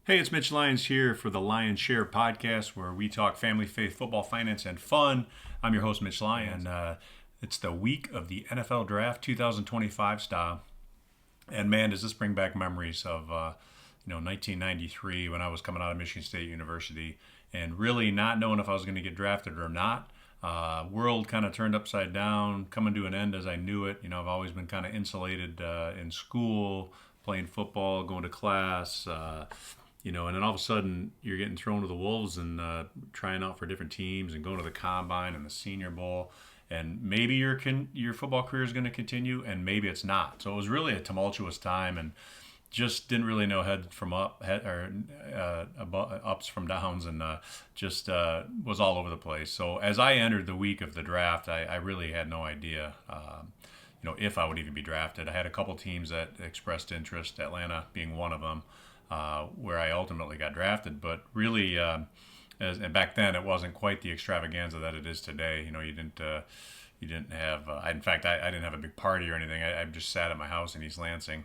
Hey, it's Mitch Lyons here for the Lyons Share podcast, where we talk family, faith, football, finance, and fun. I'm your host, Mitch Lyons. It's the week of the NFL Draft 2025 style, and man, does this bring back memories of 1993 when I was coming out of Michigan State University and really not knowing if I was going to get drafted or not. World kind of turned upside down, coming to an end as I knew it. I've always been kind of insulated in school, playing football, going to class. And then all of a sudden you're getting thrown to the wolves and trying out for different teams and going to the combine and the Senior Bowl, and maybe your football career is going to continue, and maybe it's not. So it was really a tumultuous time, and just didn't really know ups from downs, and just was all over the place. So as I entered the week of the draft, I really had no idea. If I would even be drafted. I had a couple teams that expressed interest, Atlanta being one of them, where I ultimately got drafted. But really, and back then it wasn't quite the extravaganza that it is today. You didn't have. In fact, I didn't have a big party or anything. I just sat at my house in East Lansing,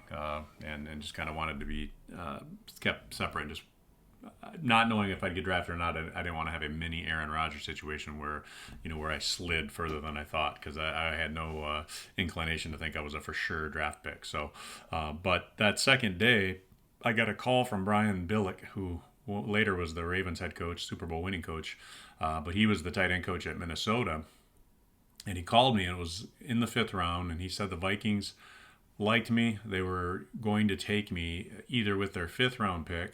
and just kind of wanted to be kept separate, just not knowing if I'd get drafted or not. I didn't want to have a mini Aaron Rodgers situation where I slid further than I thought, because I had no inclination to think I was a for sure draft pick. So, but that second day, I got a call from Brian Billick, who later was the Ravens head coach, Super Bowl winning coach, but he was the tight end coach at Minnesota. And he called me, and it was in the fifth round, and he said the Vikings liked me. They were going to take me either with their fifth round pick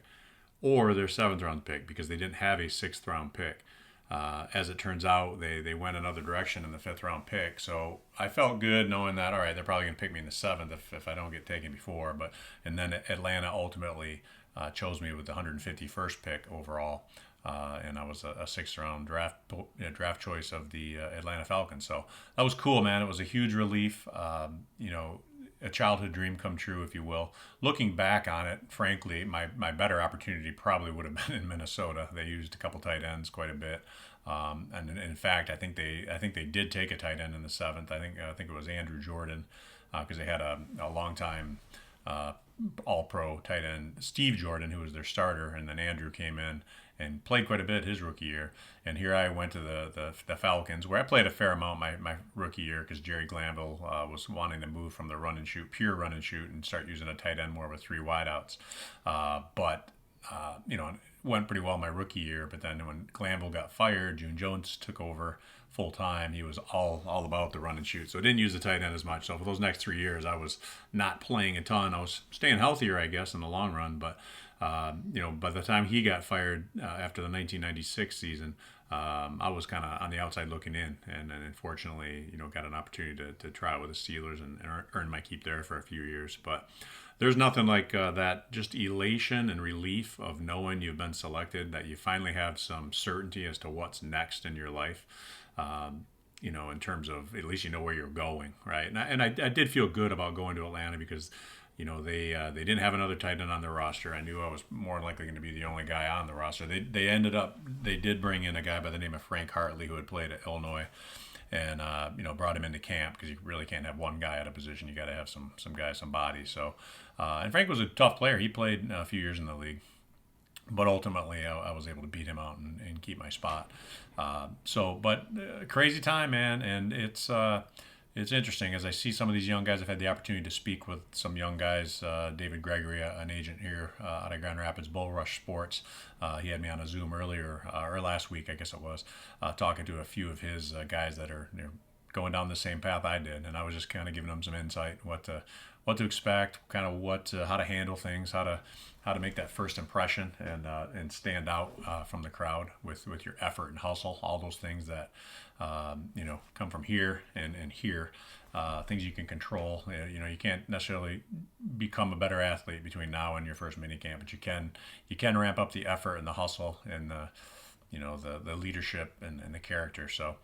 or their seventh round pick, because they didn't have a sixth round pick. As it turns out, they went another direction in the fifth round pick. So I felt good knowing that, all right, they're probably going to pick me in the seventh if I don't get taken before. And then Atlanta ultimately chose me with the 151st pick overall. And I was a sixth round draft choice of the Atlanta Falcons. So that was cool, man. It was a huge relief. A childhood dream come true, if you will. Looking back on it, frankly, my better opportunity probably would have been in Minnesota. They used a couple tight ends quite a bit, and in fact, I think they did take a tight end in the seventh. I think it was Andrew Jordan, because they had a long time All-Pro tight end Steve Jordan, who was their starter, and then Andrew came in and played quite a bit his rookie year. And here I went to the Falcons, where I played a fair amount my rookie year, because Jerry Glanville was wanting to move from the pure run and shoot, and start using a tight end more with three wideouts. But it went pretty well my rookie year. But then when Glanville got fired, June Jones took over full time. He was all about the run and shoot, so I didn't use the tight end as much. So for those next 3 years, I was not playing a ton. I was staying healthier, I guess, in the long run. But by the time he got fired after the 1996 season, I was kind of on the outside looking in, and unfortunately, got an opportunity to try out with the Steelers and earn my keep there for a few years. But there's nothing like that, just elation and relief of knowing you've been selected, that you finally have some certainty as to what's next in your life. In terms of, at least you know where you're going, right? And I did feel good about going to Atlanta, because they didn't have another tight end on their roster. I knew I was more likely going to be the only guy on the roster. They did bring in a guy by the name of Frank Hartley, who had played at Illinois, and brought him into camp, because you really can't have one guy at a position. You got to have some guys, some bodies. So and Frank was a tough player. He played a few years in the league, but ultimately I was able to beat him out and keep my spot. Crazy time, man, and it's interesting as I see some of these young guys. I've had the opportunity to speak with some young guys. David Gregory, an agent here out of Grand Rapids, Bull Rush Sports. He had me on a Zoom earlier, or last week, I guess it was, talking to a few of his guys that are going down the same path I did, and I was just kind of giving them some insight, what to expect, kind of how to handle things, how to make that first impression, and stand out from the crowd with your effort and hustle, all those things that come from here and here, things you can control. You can't necessarily become a better athlete between now and your first mini camp, but you can ramp up the effort and the hustle and the leadership and the character. So.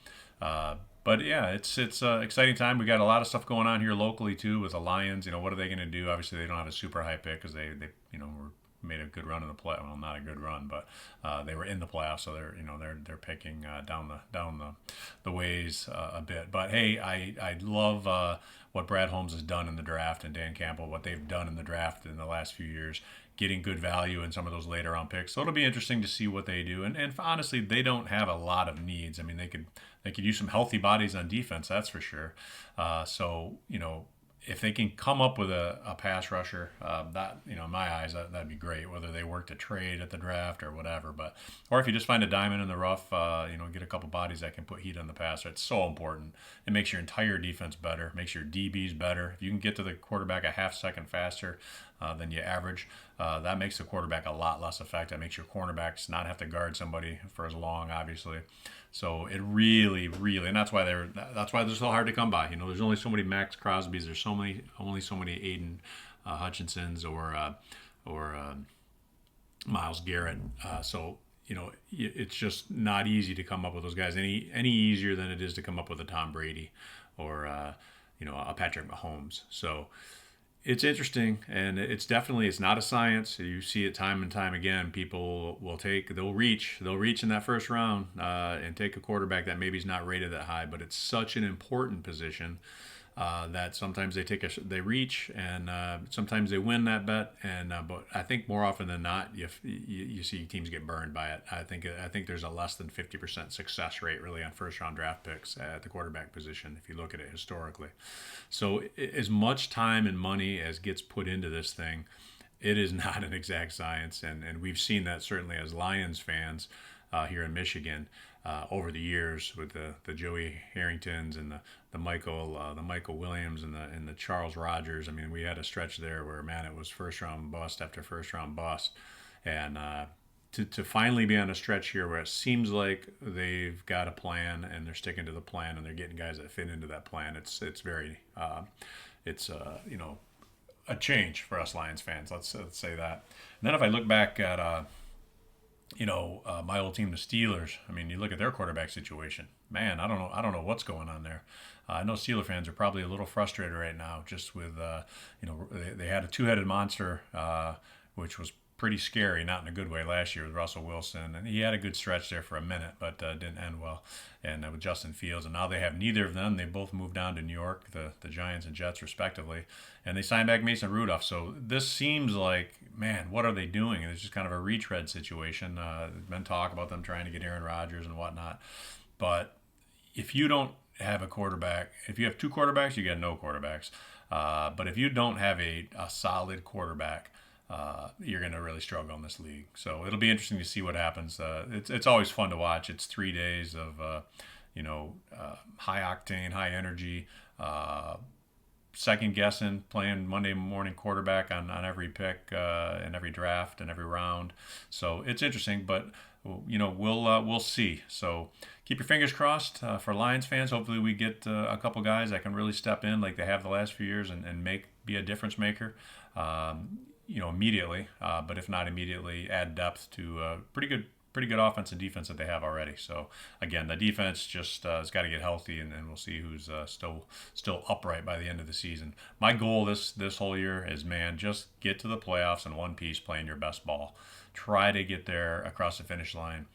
But yeah, it's exciting time. We got a lot of stuff going on here locally too with the Lions. What are they going to do? Obviously, they don't have a super high pick, because they were made a good run in the play. Well, not a good run, but they were in the playoffs, so they're picking down the ways a bit. But hey, I love what Brad Holmes has done in the draft, and Dan Campbell, what they've done in the draft in the last few years, getting good value in some of those later round picks. So it'll be interesting to see what they do. And honestly, they don't have a lot of needs. I mean, they could use some healthy bodies on defense, that's for sure. So if they can come up with a pass rusher, that in my eyes, that'd be great. Whether they work to trade at the draft or whatever, or if you just find a diamond in the rough, get a couple bodies that can put heat on the passer. It's so important. It makes your entire defense better. Makes your DBs better. If you can get to the quarterback a half second faster than you average, that makes the quarterback a lot less effective. It makes your cornerbacks not have to guard somebody for as long, obviously. So it really, really, and that's why they're so hard to come by. There's only so many Max Crosbys. There's only so many Aiden Hutchinsons or Myles Garrett. So it's just not easy to come up with those guys any easier than it is to come up with a Tom Brady or a Patrick Mahomes. So it's interesting, and it's not a science. You see it time and time again. People they'll reach in that first round and take a quarterback that maybe is not rated that high, but it's such an important position that sometimes they reach, and sometimes they win that bet. And but I think more often than not, you see teams get burned by it. I think there's a less than 50% success rate really on first round draft picks at the quarterback position if you look at it historically. So as much time and money as gets put into this thing, it is not an exact science, and we've seen that certainly as Lyons fans here in Michigan over the years with the Joey Harringtons and the Michael Williams and the Charles Rogers. I mean, we had a stretch there where, man, it was first round bust after first round bust, and to finally be on a stretch here where it seems like they've got a plan and they're sticking to the plan and they're getting guys that fit into that plan. It's very a change for us Lions fans. Let's say that. And then if I look back at my old team, the Steelers. I mean, you look at their quarterback situation. Man, I don't know what's going on there. I know Steeler fans are probably a little frustrated right now, just with they had a two-headed monster, which was pretty scary, not in a good way last year with Russell Wilson, and he had a good stretch there for a minute, but didn't end well. And with Justin Fields, and now they have neither of them. They both moved down to New York, the Giants and Jets respectively, and they signed back Mason Rudolph. So this seems like, man, what are they doing? And it's just kind of a retread situation. There's been talk about them trying to get Aaron Rodgers and whatnot, but if you don't have a quarterback, if you have two quarterbacks, you get no quarterbacks. But if you don't have a solid quarterback, you're going to really struggle in this league. So it'll be interesting to see what happens. It's always fun to watch. It's 3 days of high octane, high energy, second guessing, playing Monday morning quarterback on every pick in every draft and every round. So it's interesting, but we'll see. So keep your fingers crossed for Lions fans. Hopefully we get a couple guys that can really step in like they have the last few years and be a difference maker. Immediately, but if not immediately, add depth to pretty good offense and defense that they have already. So again, the defense just has got to get healthy, and we'll see who's still upright by the end of the season. My goal this whole year is, man, just get to the playoffs in one piece, playing your best ball. Try to get there across the finish line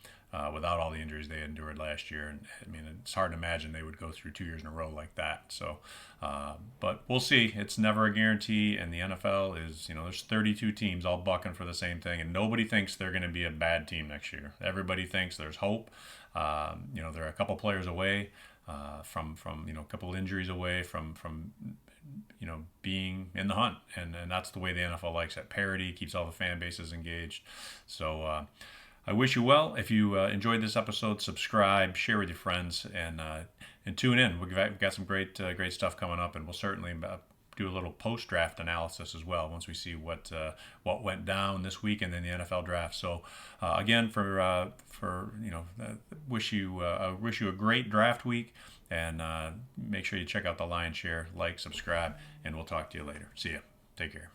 without all the injuries they endured last year. And I mean, it's hard to imagine they would go through 2 years in a row like that. So, but we'll see. It's never a guarantee. And the NFL is, there's 32 teams all bucking for the same thing, and nobody thinks they're going to be a bad team next year. Everybody thinks there's hope. They're a couple players away from a couple injuries away from being in the hunt, and that's the way the NFL likes it. Parity keeps all the fan bases engaged. So I wish you well. If you enjoyed this episode, subscribe, share with your friends, and tune in. We've got some great stuff coming up, and we'll certainly do a little post-draft analysis as well once we see what went down this week and then the NFL draft. So again, wish you a great draft week, and make sure you check out the Lions Share, like, subscribe, and we'll talk to you later. See ya. Take care.